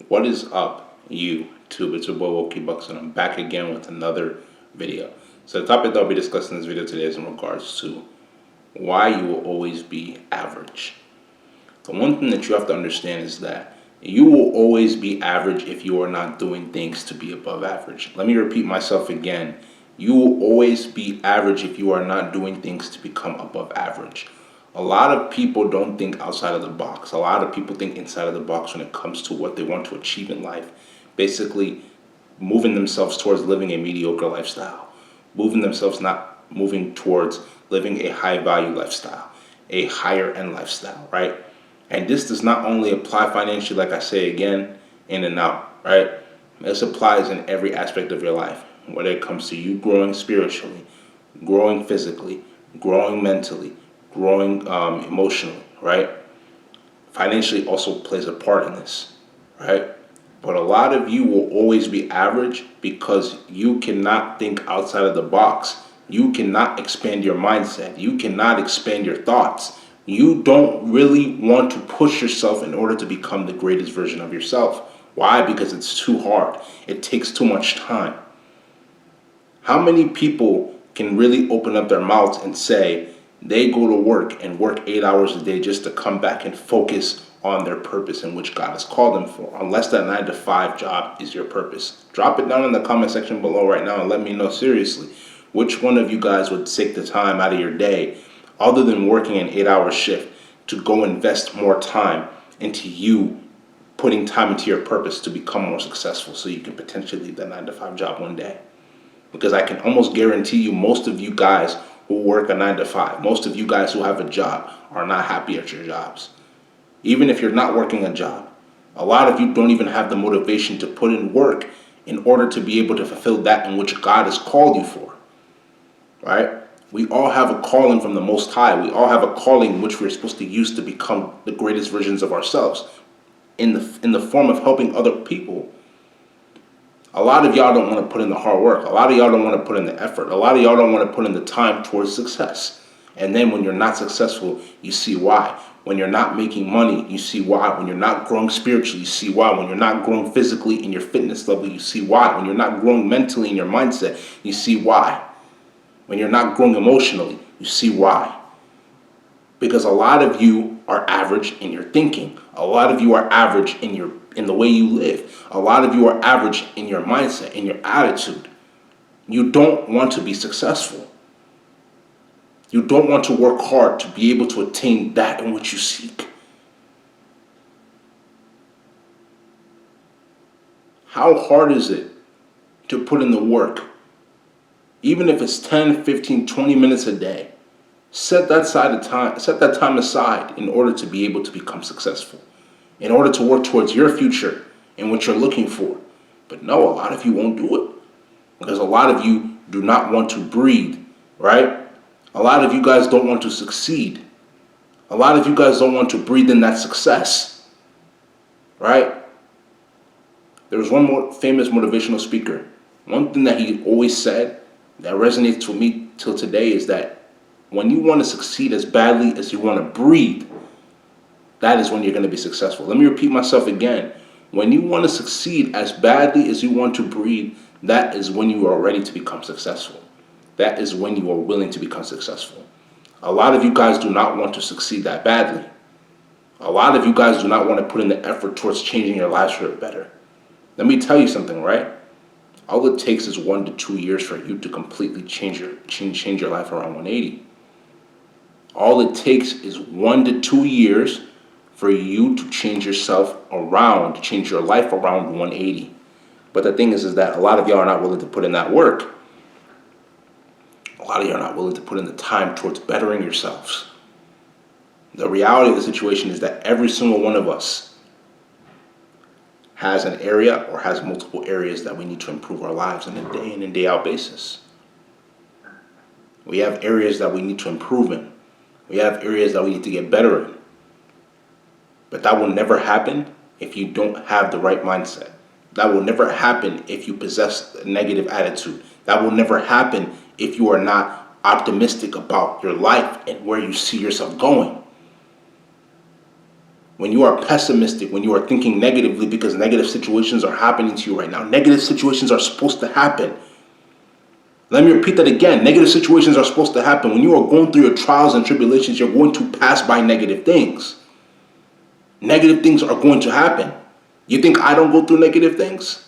What is up, YouTube? It's your boy Wokey Bucks, and I'm back again with another video. So the topic that I'll be discussing in this video today is in regards to why you will always be average. The one thing that you have to understand is that you will always be average if you are not doing things to be above average. Let me repeat myself again. You will always be average if you are not doing things to become above average. A lot of people don't think outside of the box. A lot of people think inside of the box when it comes to what they want to achieve in life. Basically, moving themselves towards living a mediocre lifestyle, not moving towards living a high value lifestyle, a higher end lifestyle, right? And this does not only apply financially, like I say again, in and out, right? This applies in every aspect of your life, whether it comes to you growing spiritually, growing physically, growing mentally, growing emotionally, right? Financially also plays a part in this, right? But a lot of you will always be average because you cannot think outside of the box. You cannot expand your mindset. You cannot expand your thoughts. You don't really want to push yourself in order to become the greatest version of yourself. Why? Because it's too hard. It takes too much time. How many people can really open up their mouths and say they go to work and work 8 hours a day just to come back and focus on their purpose in which God has called them for, unless that 9 to 5 job is your purpose? Drop it down in the comment section below right now and let me know seriously which one of you guys would take the time out of your day, other than working an 8 hour shift, to go invest more time into you putting time into your purpose to become more successful so you can potentially leave that 9 to 5 job one day. Because I can almost guarantee you most of you guys who work a 9 to 5, most of you guys who have a job are not happy at your jobs. Even if you're not working a job, a lot of you don't even have the motivation to put in work in order to be able to fulfill that in which God has called you for, right? We all have a calling from the Most High. We all have a calling which we're supposed to use to become the greatest versions of ourselves in the form of helping other people. A lot of y'all don't want to put in the hard work. A lot of y'all don't want to put in the effort. A lot of y'all don't want to put in the time towards success. And then when you're not successful, you see why. When you're not making money, you see why. When you're not growing spiritually, you see why. When you're not growing physically in your fitness level, you see why. When you're not growing mentally in your mindset, you see why. When you're not growing emotionally, you see why. Because a lot of you are average in your thinking. A lot of you are average in the way you live. A lot of you are average in your mindset, in your attitude. You don't want to be successful. You don't want to work hard to be able to attain that in which you seek. How hard is it to put in the work? Even if it's 10, 15, 20 minutes a day. Set that time aside in order to be able to become successful, in order to work towards your future and what you're looking for. But no, a lot of you won't do it because a lot of you do not want to breathe, right? A lot of you guys don't want to succeed. A lot of you guys don't want to breathe in that success, right? There was one more famous motivational speaker. One thing that he always said that resonates with me till today is that when you want to succeed as badly as you want to breathe, that is when you're going to be successful. Let me repeat myself again. When you want to succeed as badly as you want to breathe, that is when you are ready to become successful. That is when you are willing to become successful. A lot of you guys do not want to succeed that badly. A lot of you guys do not want to put in the effort towards changing your lives for the better. Let me tell you something, right? All it takes is 1 to 2 years for you to completely change your life around 180. All it takes is 1 to 2 years for you to change yourself around, to change your life around 180. But the thing is that a lot of y'all are not willing to put in that work. A lot of y'all are not willing to put in the time towards bettering yourselves. The reality of the situation is that every single one of us has an area or has multiple areas that we need to improve our lives on a day in and day out basis. We have areas that we need to improve in. We have areas that we need to get better in. But that will never happen if you don't have the right mindset. That will never happen if you possess a negative attitude. That will never happen if you are not optimistic about your life and where you see yourself going. when you are pessimistic, when you are thinking negatively because negative situations are happening to you right now. Negative situations are supposed to happen. Let me repeat that again. Negative situations are supposed to happen. When you are going through your trials and tribulations, you're going to pass by negative things. Negative things are going to happen. You think I don't go through negative things?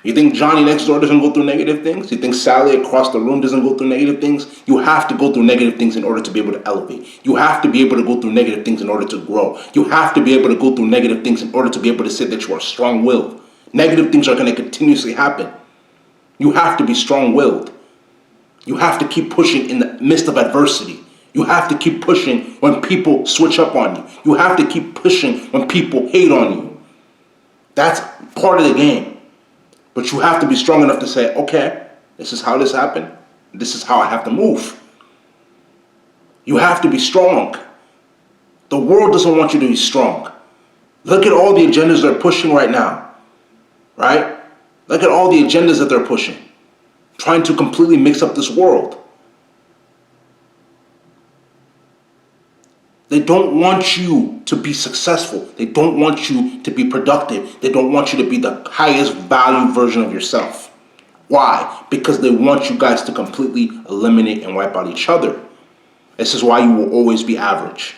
You think Johnny next door doesn't go through negative things? You think Sally across the room doesn't go through negative things? You have to go through negative things in order to be able to elevate. You have to be able to go through negative things in order to grow. You have to be able to go through negative things in order to be able to say that you are strong-willed. Negative things are going to continuously happen. You have to be strong-willed. You have to keep pushing in the midst of adversity. You have to keep pushing when people switch up on you. You have to keep pushing when people hate on you. That's part of the game. But you have to be strong enough to say, okay, this is how this happened. This is how I have to move. You have to be strong. The world doesn't want you to be strong. Look at all the agendas they're pushing right now. Right? Look at all the agendas that they're pushing. Trying to completely mix up this world. They don't want you to be successful. They don't want you to be productive. They don't want you to be the highest value version of yourself. Why? Because they want you guys to completely eliminate and wipe out each other. This is why you will always be average.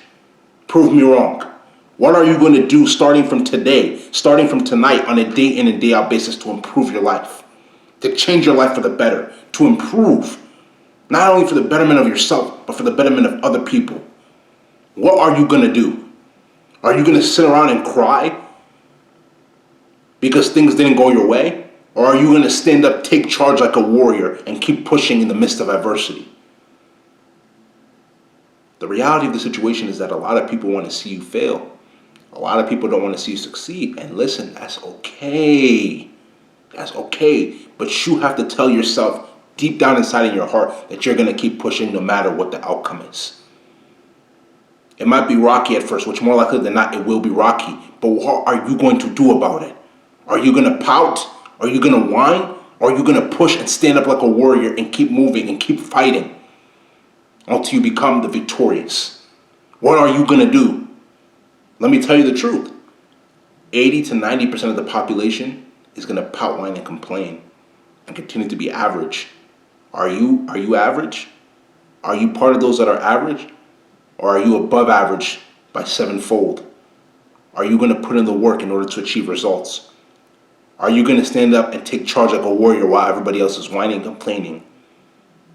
Prove me wrong. What are you going to do starting from today, starting from tonight on a day in and day out basis to improve your life? To change your life for the better, to improve. Not only for the betterment of yourself, but for the betterment of other people. What are you going to do? Are you going to sit around and cry because things didn't go your way? Or are you going to stand up, take charge like a warrior, and keep pushing in the midst of adversity? The reality of the situation is that a lot of people want to see you fail. A lot of people don't want to see you succeed. And listen, that's okay. That's okay. But you have to tell yourself deep down inside in your heart that you're going to keep pushing no matter what the outcome is. It might be rocky at first, which more likely than not, it will be rocky. But what are you going to do about it? Are you going to pout? Are you going to whine? Or are you going to push and stand up like a warrior and keep moving and keep fighting until you become the victorious? What are you going to do? Let me tell you the truth. 80 to 90% of the population is going to pout, whine, and complain and continue to be average. Are you average? Are you part of those that are average? Or are you above average by sevenfold? Are you going to put in the work in order to achieve results? Are you going to stand up and take charge like a warrior while everybody else is whining and complaining?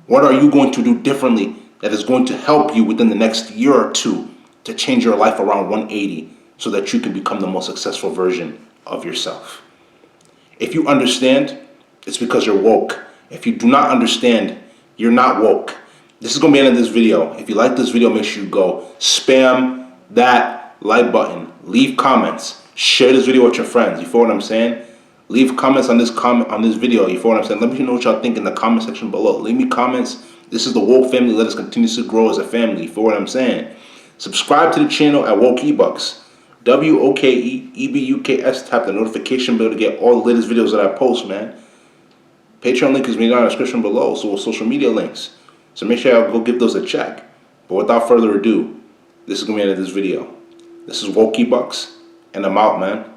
What are you going to do differently that is going to help you within the next year or two to change your life around 180 so that you can become the most successful version of yourself? If you understand, it's because you're woke. If you do not understand, you're not woke. This is going to be the end of this video. If you like this video, make sure you go spam that like button. Leave comments. Share this video with your friends. You feel what I'm saying? Leave comments on this video. You feel what I'm saying? Let me know what y'all think in the comment section below. Leave me comments. This is the Woke family. Let us continue to grow as a family. You feel what I'm saying? Subscribe to the channel at Woke eBucks. WOKEEBUKS. Tap the notification bell to get all the latest videos that I post, man. Patreon link is in the description below. So will social media links. So make sure y'all go give those a check. But without further ado, this is going to be the end of this video. This is Woke eBucks, and I'm out, man.